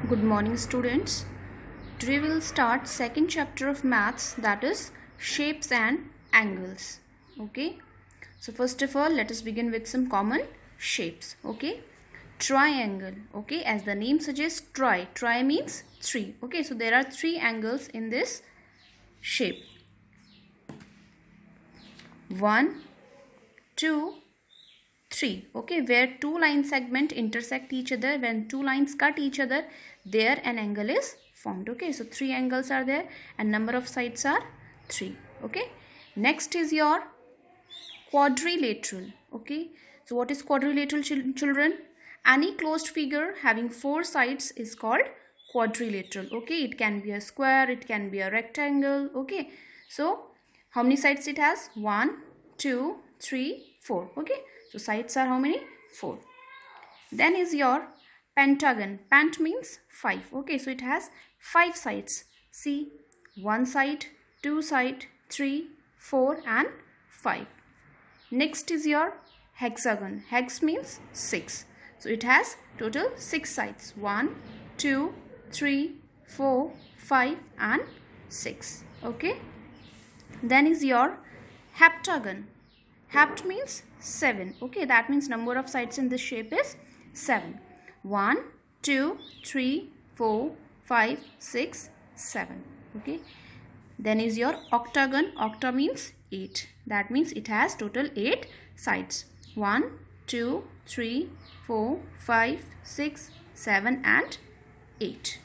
Good morning, students. Today we will start second chapter of maths, that is shapes and angles. Okay. So first of all, let us begin with some common shapes. Okay. Triangle. Okay. As the name suggests, Tri means three. Okay. So there are three angles in this shape. 1, 2, 3. Okay, where two line segment intersect each other, when two lines cut each other, there an angle is formed. Okay, so three angles are there and number of sides are 3. Okay, next is your quadrilateral. Okay, so what is quadrilateral, children? Any closed figure having 4 sides is called quadrilateral. Okay, it can be a square, it can be a rectangle. Okay, so how many sides it has? 1, 2, 3, 4. Okay, so sides are how many? 4. Then is your pentagon. Pent means 5. Okay, so it has 5 sides. See, 1 side, 2 side, 3, 4 and 5. Next is your hexagon. Hex means 6. So it has total 6 sides. 1, 2, 3, 4, 5 and 6. Okay. Then is your heptagon. Hept means 7. Okay, that means number of sides in this shape is 7. 1, 2, 3, 4, 5, 6, 7. Okay. Then is your octagon. Octa means 8. That means it has total 8 sides. 1, 2, 3, 4, 5, 6, 7 and 8.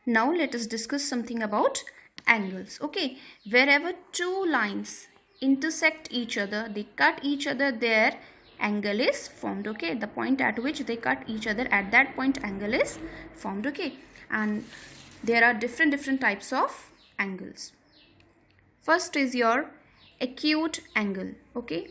Now let us discuss something about angles. Okay, wherever two lines intersect each other, they cut each other, their angle is formed. Okay, the point at which they cut each other, at that point angle is formed. Okay, and there are different types of angles. First is your acute angle. Okay,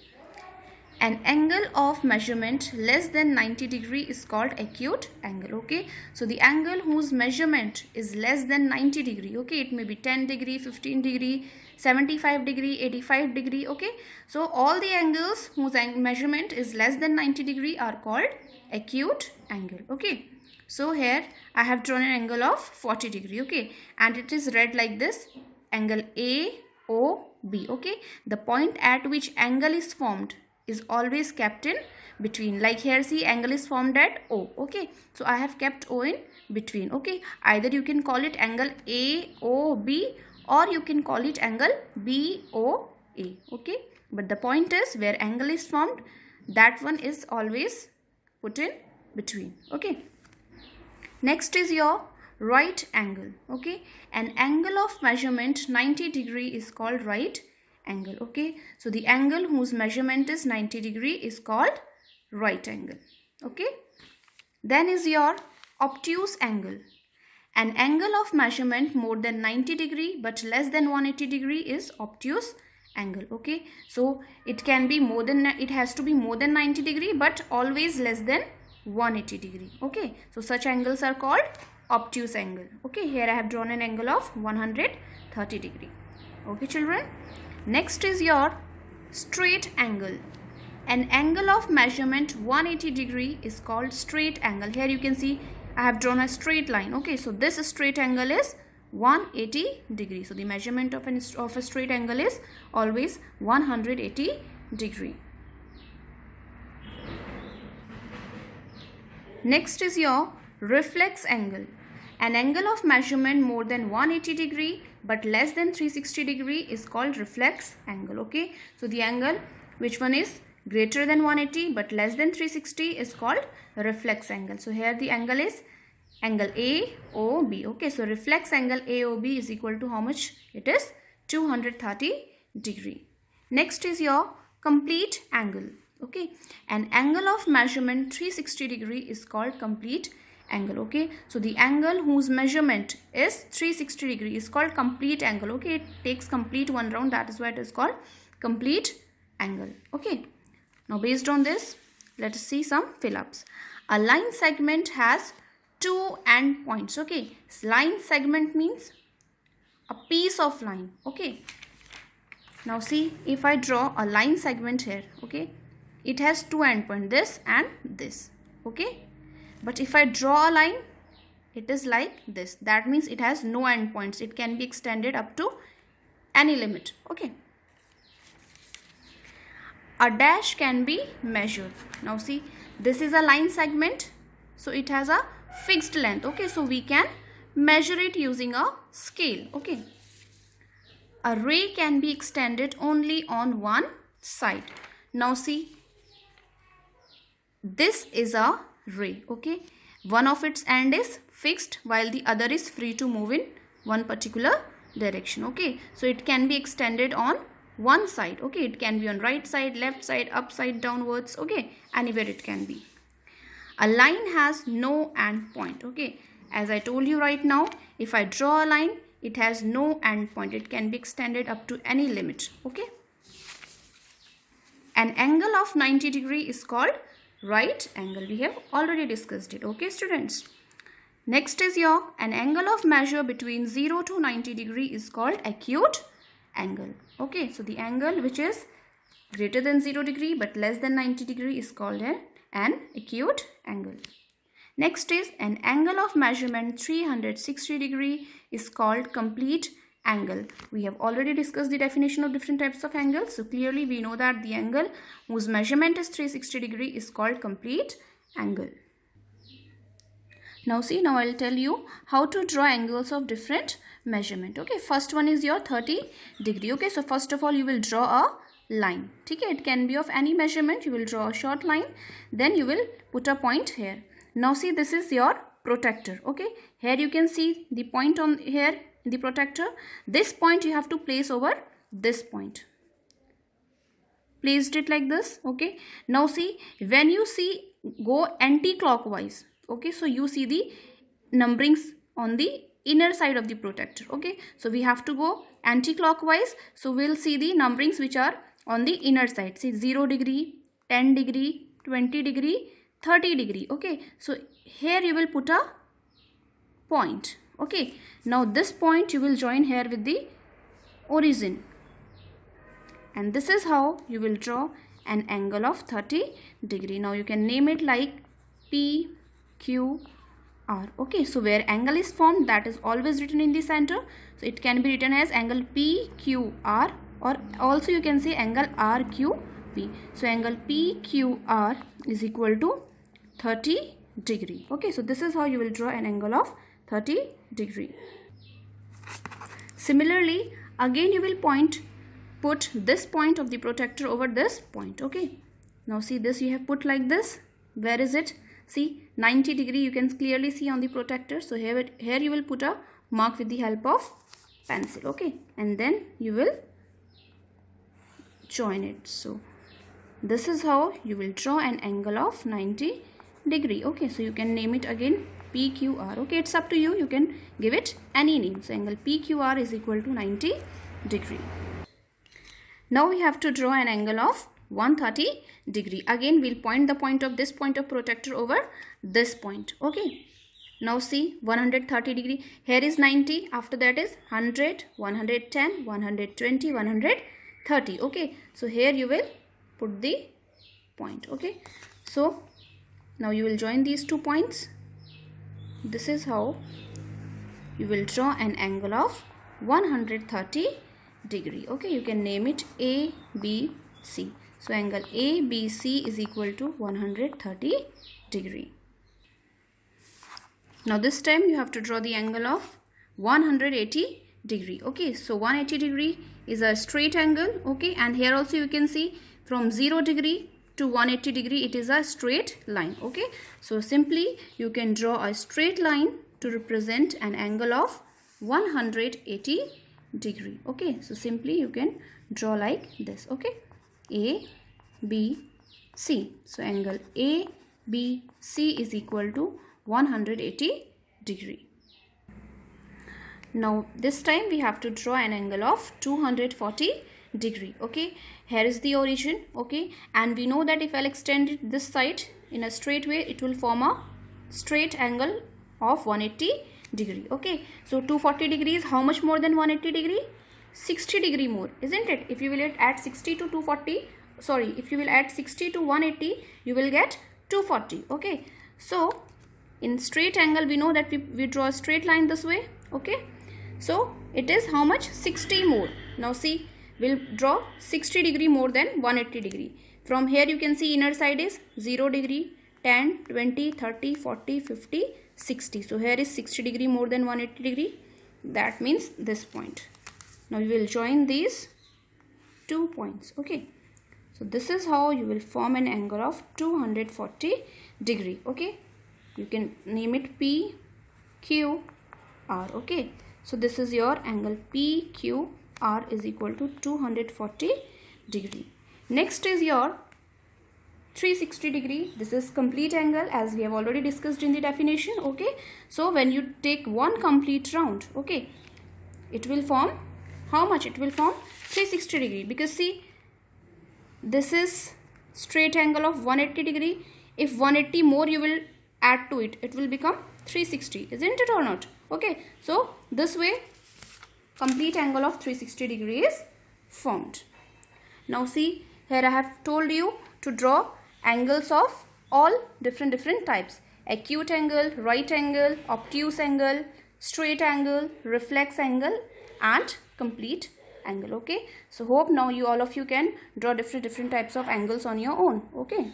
an angle of measurement less than 90 degree is called acute angle. Okay, so the angle whose measurement is less than 90 degree. Okay, it may be 10 degree, 15 degree, 75 degree, 85 degree. Okay, so all the angles whose measurement is less than 90 degree are called acute angle. Okay, so here I have drawn an angle of 40 degree. Okay, and it is read like this: angle AOB. Okay, the point at which angle is formed is always kept in between. Like here, see, angle is formed at O. Okay, so I have kept O in between. Okay, either you can call it angle AOB or you can call it angle BOA. Okay, but the point is where angle is formed, that one is always put in between. Okay, next is your right angle. Okay, an angle of measurement 90 degree is called right angle. Okay, so the angle whose measurement is 90 degree is called right angle. Okay, then is your obtuse angle. An angle of measurement more than 90 degree but less than 180 degree is obtuse angle. Okay, so it can be more than, it has to be more than 90 degree but always less than 180 degree. Okay, so such angles are called obtuse angle. Okay, here I have drawn an angle of 130 degree. Okay, children. Next is your straight angle. An angle of measurement 180 degree is called straight angle. Here you can see I have drawn a straight line. Okay, so this straight angle is 180 degree. So the measurement of a straight angle is always 180 degree. Next is your reflex angle. An angle of measurement more than 180 degree but less than 360 degree is called reflex angle. Okay, so the angle which one is greater than 180 but less than 360 is called reflex angle. So here the angle is angle AOB. Okay, so reflex angle AOB is equal to how much? It is 230 degree. Next is your complete angle. Okay, an angle of measurement 360 degree is called complete angle. Okay, so the angle whose measurement is 360 degree is called complete angle. Okay, it takes complete one round, that is why it is called complete angle. Okay, now based on this, let us see some fill-ups. A line segment has 2 endpoints. Okay, line segment means a piece of line. Okay, now see, if I draw a line segment here, okay, it has 2 endpoints, this and this. Okay, But if I draw a line, it is like this. That means it has no endpoints. It can be extended up to any limit. Okay. A dash can be measured. Now see, this is a line segment, so it has a fixed length. Okay, so we can measure it using a scale. Okay. A ray can be extended only on one side. Now see, this is a ray. Okay, one of its end is fixed while the other is free to move in one particular direction. Okay, so it can be extended on one side. Okay, it can be on right side, left side, upside, downwards. Okay, anywhere it can be. A line has no end point. Okay, as I told you right now, if I draw a line, it has no end point. It can be extended up to any limit. Okay, an angle of 90 degree is called right angle. We have already discussed it. Okay, students. Next is an angle of measure between 0 to 90 degree is called acute angle. Okay, so the angle which is greater than 0 degree but less than 90 degree is called an acute angle. Next is an angle of measurement 360 degree is called complete angle. We have already discussed the definition of different types of angles. So clearly we know that the angle whose measurement is 360 degree is called complete angle. Now see, now I'll tell you how to draw angles of different measurement. Okay, first one is your 30 degree. Okay, so first of all you will draw a line. Okay, it can be of any measurement. You will draw a short line, then you will put a point here. Now see, this is your protractor. Okay, here you can see the point on here in the protractor. This point you have to place over this point. Placed it like this. Okay, now see, when you see go anti-clockwise, okay, so you see the numberings on the inner side of the protractor. Okay, so we have to go anti-clockwise, so we'll see the numberings which are on the inner side. See, 0 degree, 10 degree, 20 degree, 30 degree. Okay, so here you will put a point. Okay, now this point you will join here with the origin, and this is how you will draw an angle of 30 degree. Now you can name it like P, Q, R. Okay, so where angle is formed, that is always written in the center. So it can be written as angle P, Q, R, or also you can say angle R, Q, P. So angle P, Q, R is equal to 30 degree. Okay, so this is how you will draw an angle of 30 degree. Similarly, again you will put this point of the protractor over this point. Okay, now see, this you have put like this. Where is it? See, 90 degree you can clearly see on the protractor. So here you will put a mark with the help of pencil. Okay, and then you will join it. So this is how you will draw an angle of 90 degree. Okay, so you can name it again PQR. Okay, it's up to you. You can give it any name. So angle PQR is equal to 90 degree. Now we have to draw an angle of 130 degree. Again we'll point the point of this point of protractor over this point. Okay, now see, 130 degree. Here is 90, after that is 100, 110, 120, 130. Okay, so here you will put the point. Okay, so now you will join these two points. This is how you will draw an angle of 130 degree. Okay, you can name it A, B, C. So angle ABC is equal to 130 degree. Now this time you have to draw the angle of 180 degree. Okay, so 180 degree is a straight angle. Okay, and here also you can see from 0 degree to 180 degree it is a straight line. Okay, so simply you can draw a straight line to represent an angle of 180 degree. Okay, so simply you can draw like this. Okay, A, B, C. So angle A, B, C is equal to 180 degree. Now this time we have to draw an angle of 240 degree. Okay, here is the origin. Okay, and we know that if I'll extend it this side in a straight way, it will form a straight angle of 180 degree. Okay, so 240 degrees, how much more than 180 degree? 60 degree more, isn't it? If you will add 60 to 240, sorry, if you will add 60 to 180, you will get 240. Okay, so In straight angle, we know that we draw a straight line this way. Okay, so it is how much? 60 more. Now see, we'll draw 60 degree more than 180 degree. From here you can see inner side is 0 degree, 10, 20, 30, 40, 50, 60. So here is 60 degree more than 180 degree. That means this point. Now you will join these 2 points. Okay, so this is how you will form an angle of 240 degree. Okay, you can name it P, Q, R. Okay, so this is your angle P, Q, R is equal to 240 degree. Next is your 360 degree. This is complete angle, as we have already discussed in the definition. Okay, so when you take one complete round, okay, it will form how much? It will form 360 degree, because see, this is straight angle of 180 degree. If 180 more you will add to it, it will become 360, isn't it or not? Okay, so this way complete angle of 360 degree is formed. Now see, here I have told you to draw angles of all different types: acute angle, right angle, obtuse angle, straight angle, reflex angle, and complete angle. Okay, so hope now you all of you can draw different types of angles on your own. Okay,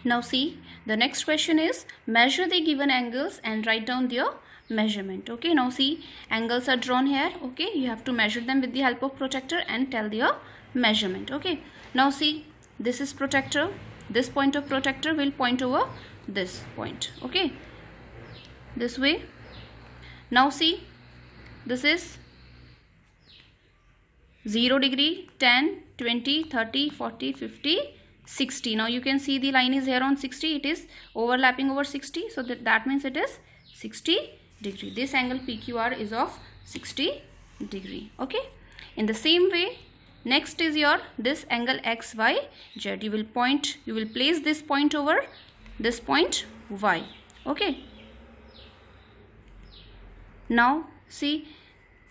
now see, the next question is measure the given angles and write down their measurement. Okay, now see, angles are drawn here. Okay, you have to measure them with the help of protractor and tell their measurement. Okay, now see, this is protractor. This point of protractor will point over this point. Okay, this way. Now see, this is 0 degree, 10, 20, 30, 40, 50, 60. Now you can see the line is here on 60. It is overlapping over 60. So that means it is 60 degree. This angle PQR is of 60 degree. Okay. In the same way, next is your this angle XYZ. You will place this point over this point Y. Okay. Now see,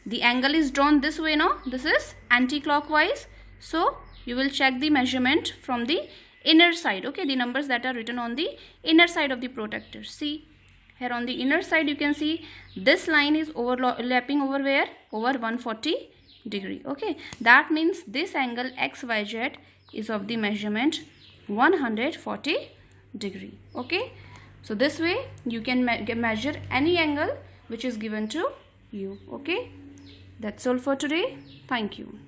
the angle is drawn this way now. This is anti-clockwise. So you will check the measurement from the inner side. Okay, the numbers that are written on the inner side of the protractor. See, here on the inner side you can see this line is overlapping over where? Over 140 degree. Okay, that means this angle XYZ is of the measurement 140 degree. Okay, so this way you can measure any angle which is given to you. Okay, that's all for today. Thank you.